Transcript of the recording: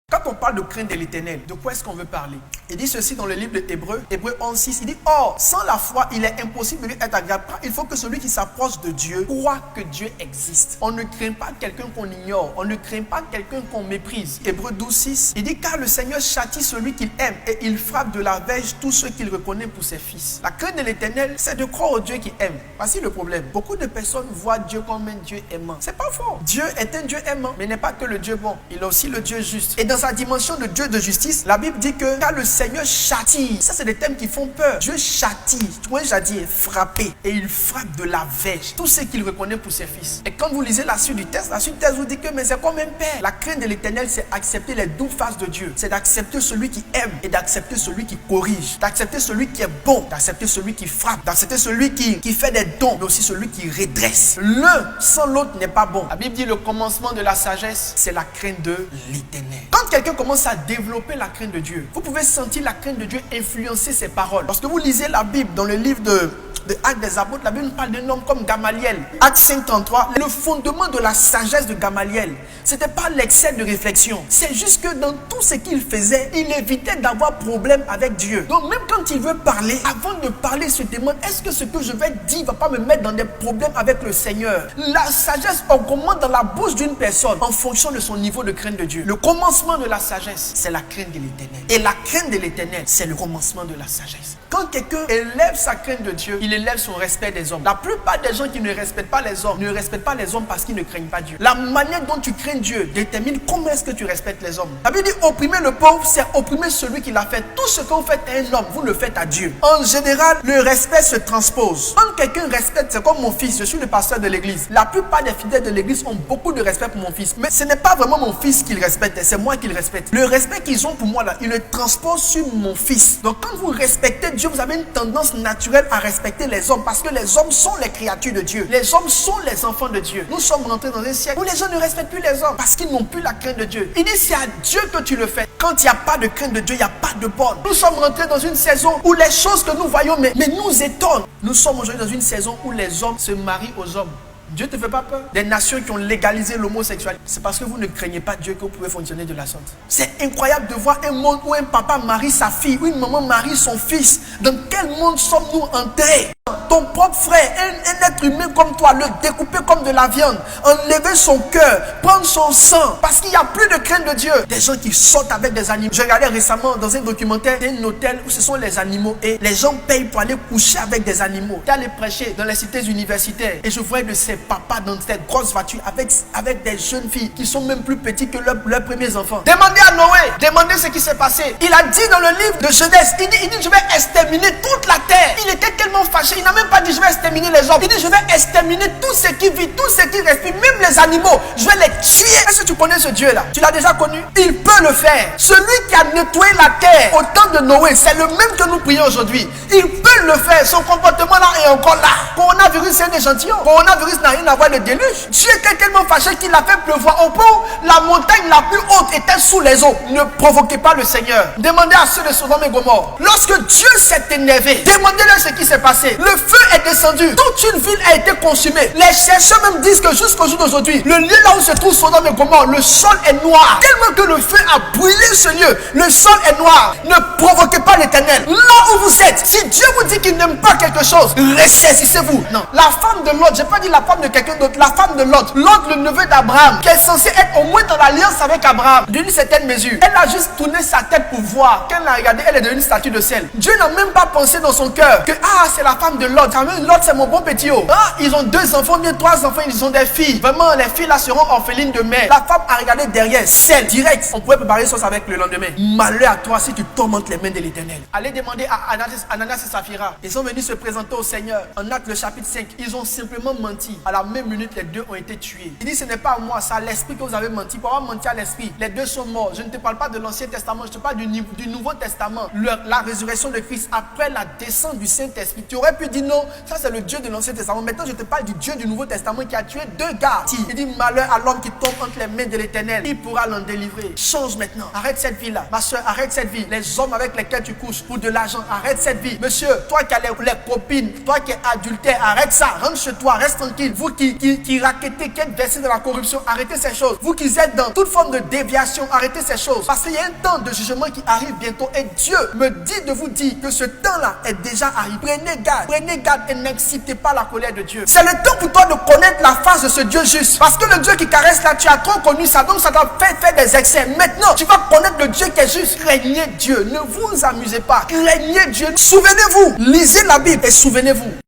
Quand on parle de crainte de l'Éternel, de quoi est-ce qu'on veut parler? Il dit ceci dans le livre de Hébreux 11:6. Il dit, or, sans la foi, il est impossible de lui être agréable. Il faut que celui qui s'approche de Dieu croit que Dieu existe. On ne craint pas quelqu'un qu'on ignore. On ne craint pas quelqu'un qu'on méprise. Hébreux 12:6. Il dit, car le Seigneur châtie celui qu'il aime et il frappe de la verge tous ceux qu'il reconnaît pour ses fils. La crainte de l'Éternel, c'est de croire au Dieu qui aime. Voici le problème. Beaucoup de personnes voient Dieu comme un Dieu aimant. C'est pas faux. Dieu est un Dieu aimant, mais n'est pas que le Dieu bon. Il est aussi le Dieu juste. Et dans sa dimension de Dieu de justice, la Bible dit que car le Seigneur châtie, ça c'est des thèmes qui font peur. Dieu châtie, moi j'ai frapper, et il frappe de la verge tout ce qu'il reconnaît pour ses fils. Et quand vous lisez la suite du texte vous dit que mais c'est comme un père. La crainte de l'Éternel, c'est accepter les doubles faces de Dieu. C'est d'accepter celui qui aime et d'accepter celui qui corrige, d'accepter celui qui est bon, d'accepter celui qui frappe, d'accepter celui qui fait des dons, mais aussi celui qui redresse. L'un sans l'autre n'est pas bon. La Bible dit le commencement de la sagesse, c'est la crainte de l'Éternel. Quand quelqu'un commence à développer la crainte de Dieu, vous pouvez sentir la crainte de Dieu influencer ses paroles. Lorsque vous lisez la Bible dans le livre de Actes des Apôtres, la Bible parle d'un homme comme Gamaliel. Acte 5:33, le fondement de la sagesse de Gamaliel, c'était pas l'excès de réflexion. C'est juste que dans tout ce qu'il faisait, il évitait d'avoir problème avec Dieu. Donc même quand il veut parler, avant de parler, il se demande, est-ce que ce que je vais dire ne va pas me mettre dans des problèmes avec le Seigneur? La sagesse augmente dans la bouche d'une personne en fonction de son niveau de crainte de Dieu. Le commencement de la sagesse, c'est la crainte de l'Éternel. Et la crainte de l'Éternel, c'est le commencement de la sagesse. Quand quelqu'un élève sa crainte de Dieu, il élève son respect des hommes. La plupart des gens qui ne respectent pas les hommes, ne respectent pas les hommes parce qu'ils ne craignent pas Dieu. La manière dont tu crains Dieu détermine comment est-ce que tu respectes les hommes. La Bible dit, opprimer le pauvre, c'est opprimer celui qui l'a fait. Tout ce que vous faites à un homme, vous le faites à Dieu. En général, le respect se transpose. Quand quelqu'un respecte, c'est comme mon fils, je suis le pasteur de l'église. La plupart des fidèles de l'église ont beaucoup de respect pour mon fils. Mais ce n'est pas vraiment mon fils qu'ils respectent, c'est moi qui le respecte. Le respect qu'ils ont pour moi, là, ils le transposent sur mon fils. Donc quand vous respectez Dieu, vous avez une tendance naturelle à respecter les hommes parce que les hommes sont les créatures de Dieu. Les hommes sont les enfants de Dieu. Nous sommes rentrés dans un siècle où les gens ne respectent plus les hommes parce qu'ils n'ont plus la crainte de Dieu. Il dit c'est à Dieu que tu le fais. Quand il n'y a pas de crainte de Dieu, il n'y a pas de bonne. Nous sommes rentrés dans une saison où les choses que nous voyons mais nous étonnent. Nous sommes aujourd'hui dans une saison où les hommes se marient aux hommes. Dieu ne te fait pas peur. Des nations qui ont légalisé l'homosexualité, c'est parce que vous ne craignez pas Dieu que vous pouvez fonctionner de la sorte. C'est incroyable de voir un monde où un papa marie sa fille, où une maman marie son fils. Dans quel monde sommes-nous entrés? Ton propre frère, un être humain comme toi, le découper comme de la viande, enlever son cœur, prendre son sang, parce qu'il n'y a plus de crainte de Dieu. Des gens qui sortent avec des animaux. Je regardais récemment dans un documentaire un hôtel où ce sont les animaux et les gens payent pour aller coucher avec des animaux. Tu allé prêcher dans les cités universitaires et je voyais de ces papas dans cette grosse voiture avec des jeunes filles qui sont même plus petites que leurs premiers enfants. Demandez à Noé, demandez ce qui s'est passé. Il a dit dans le livre de Genèse, il dit je vais exterminer toute la terre. Il était tellement fâché, il n'a même pas dit je vais exterminer les hommes. Il dit je vais exterminer tout ce qui vit, tout ce qui respire, même les animaux. Je vais les tuer. Est-ce que tu connais ce Dieu là? Tu l'as déjà connu? Il peut le faire. Celui qui a nettoyé la terre au temps de Noé, c'est le même que nous prions aujourd'hui. Il peut le faire. Son comportement là est encore là. Coronavirus, c'est un échantillon. Coronavirus n'a rien à voir avec le déluge. Dieu était tellement fâché qu'il a fait pleuvoir au pont. La montagne la plus haute était sous les eaux. Ne provoquez pas le Seigneur. Demandez à ceux de Sodome et Gomorrhe. Lorsque Dieu s'est énervé, demandez-leur ce qui s'est passé. Le feu est descendu. Toute une ville a été consumée. Les chercheurs même disent que jusqu'au jour d'aujourd'hui, le lieu là où se trouve Sodome et Gomorrhe, le sol est noir. Tellement que le feu a brûlé ce lieu. Le sol est noir. Ne provoquez pas l'Éternel. Là où vous êtes, si Dieu vous dit qu'il n'aime pas quelque chose, ressaisissez-vous. Non. La femme de Lot, je n'ai pas dit la femme de quelqu'un d'autre, la femme de Lot, Lot, le neveu d'Abraham, qui est censé être au moins dans l'alliance avec Abraham, d'une certaine mesure. Elle a juste tourné sa tête pour voir. Quand elle l'a regardé, elle est devenue une statue de sel. Dieu n'a même pas pensé dans son cœur que c'est la femme de Lot. Lot, c'est mon bon petit haut. Ils ont 2 enfants, bien 3 enfants, ils ont des filles. Vraiment, les filles là seront orphelines de mère. La femme a regardé derrière, sel, direct. On pouvait préparer sauce avec le lendemain. Malheur à toi si tu tourmentes les mains de l'Éternel. Allez demander à Ananias et Saphira. Ils sont venus se présenter au Seigneur. En Actes le chapitre 5, ils ont simplement menti. À la même minute, les 2 ont été tués. Il dit, ce n'est pas à moi, c'est à l'esprit que vous avez menti. Pour avoir menti à l'esprit, les 2 sont morts. Je ne te parle pas de l'Ancien Testament, je te parle du Nouveau Testament. La résurrection de Christ après la descente du Saint-Esprit. Tu aurais pu pu dire non, ça c'est le Dieu de l'Ancien Testament. Maintenant, je te parle du Dieu du Nouveau Testament qui a tué 2 gars. Il dit malheur à l'homme qui tombe entre les mains de l'Éternel. Il pourra l'en délivrer. Change maintenant. Arrête cette vie-là. Ma soeur, arrête cette vie. Les hommes avec lesquels tu couches pour de l'argent, arrête cette vie. Monsieur, toi qui as les copines, toi qui es adultère, arrête ça. Rentre chez toi, reste tranquille. Vous qui raquettez, qui êtes versés dans la corruption, arrêtez ces choses. Vous qui êtes dans toute forme de déviation, arrêtez ces choses. Parce qu'il y a un temps de jugement qui arrive bientôt. Et Dieu me dit de vous dire que ce temps-là est déjà arrivé. Prenez garde et n'excitez pas la colère de Dieu. C'est le temps pour toi de connaître la face de ce Dieu juste. Parce que le Dieu qui caresse là, tu as trop connu ça, donc ça t'a fait faire des excès. Maintenant, tu vas connaître le Dieu qui est juste. Craignez Dieu, ne vous amusez pas. Craignez Dieu. Souvenez-vous, lisez la Bible et souvenez-vous.